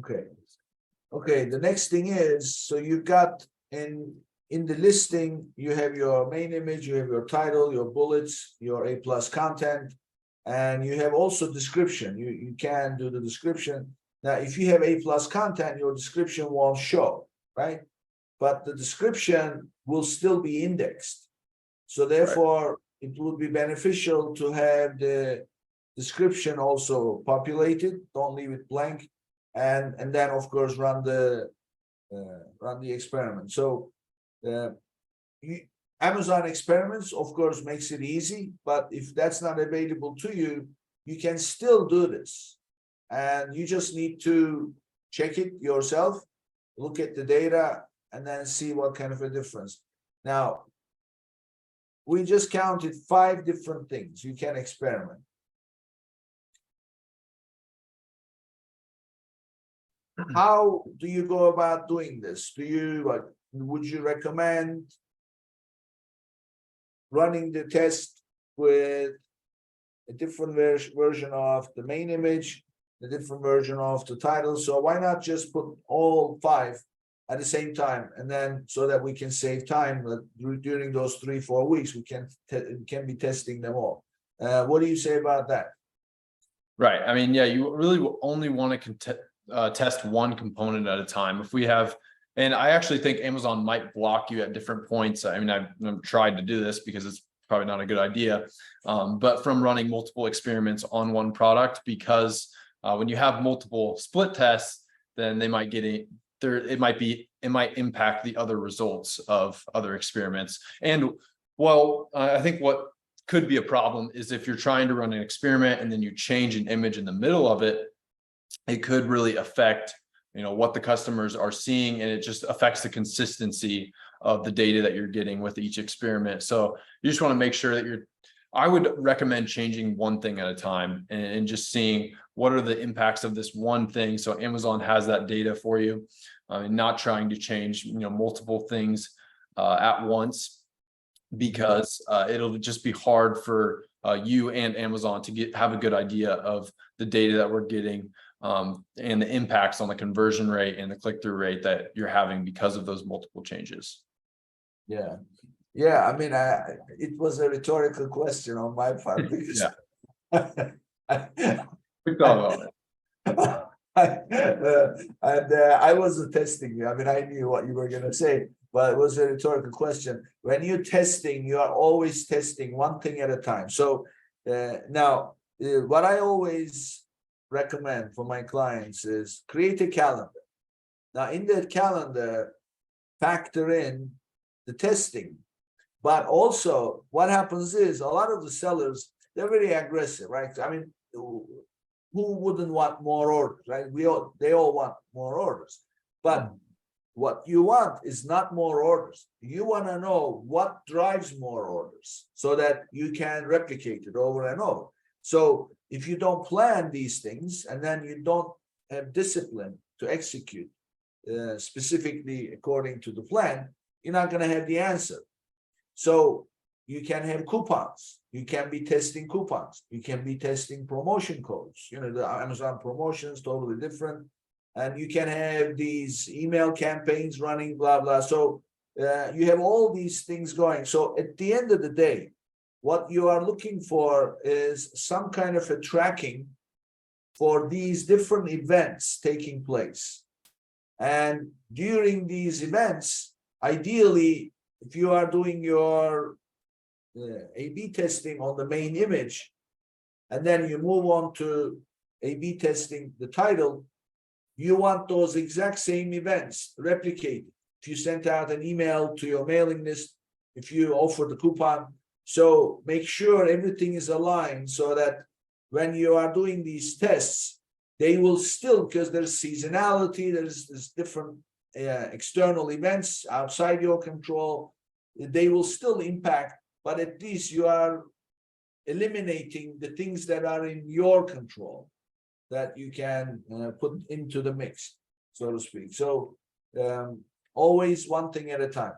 Okay. Okay, the next thing is, so you've got in the listing, you have your main image, you have your title, your bullets, your A+ content, and you have also description. You can do the description. Now, if you have A+ content, your description won't show, right? But the description will still be indexed. So therefore, it would be beneficial to have the description also populated. Don't leave it blank, and then of course run the experiment. So Amazon experiments, of course, makes it easy, but if that's not available to you, you can still do this, and you just need to check it yourself, look at the data, and then see what kind of a difference. Now, we just counted 5 different things you can experiment. How do you go about doing this? Would you recommend running the test with a different version of the main image, a different version of the title? So why not just put all 5 at the same time, and then so that we can save time during those 3-4 weeks, we can be testing them all. What do you say about that? Right. I mean, yeah, you really only want to test one component at a time. If we have, and I actually think Amazon might block you at different points. I mean, I've tried to do this because it's probably not a good idea, but from running multiple experiments on one product, because when you have multiple split tests, then they might get it. It might impact the other results of other experiments. And well, I think what could be a problem is if you're trying to run an experiment and then you change an image in the middle of it, it could really affect, what the customers are seeing, and it just affects the consistency of the data that you're getting with each experiment. So you just want to make sure that I would recommend changing one thing at a time and just seeing what are the impacts of this one thing. So Amazon has that data for you, and not trying to change, multiple things at once, because it'll just be hard for you and Amazon to have a good idea of the data that we're getting, and the impacts on the conversion rate and the click-through rate that you're having because of those multiple changes. Yeah. Yeah, I mean, it was a rhetorical question on my part because We thought about it. I wasn't testing. I mean, I knew what you were going to say, but it was a rhetorical question. When you're testing, you are always testing one thing at a time. So now, what I always recommend for my clients is create a calendar. Now, in that calendar, factor in the testing. But also, what happens is a lot of the sellers, they're very aggressive, right? I mean, who wouldn't want more orders, right? They all want more orders. But what you want is not more orders. You want to know what drives more orders so that you can replicate it over and over. So if you don't plan these things and then you don't have discipline to execute specifically according to the plan, you're not going to have the answer. So you can have coupons. You can be testing coupons. You can be testing promotion codes. The Amazon promotions, totally different. And you can have these email campaigns running, blah, blah. So you have all these things going. So at the end of the day, what you are looking for is some kind of a tracking for these different events taking place. And during these events, ideally, if you are doing your A/B testing on the main image, and then you move on to A/B testing the title, you want those exact same events replicated. If you sent out an email to your mailing list, if you offer the coupon, so make sure everything is aligned so that when you are doing these tests, they will still, because there's seasonality, there's different external events outside your control, they will still impact, but at least you are eliminating the things that are in your control that you can put into the mix, so to speak. So always one thing at a time.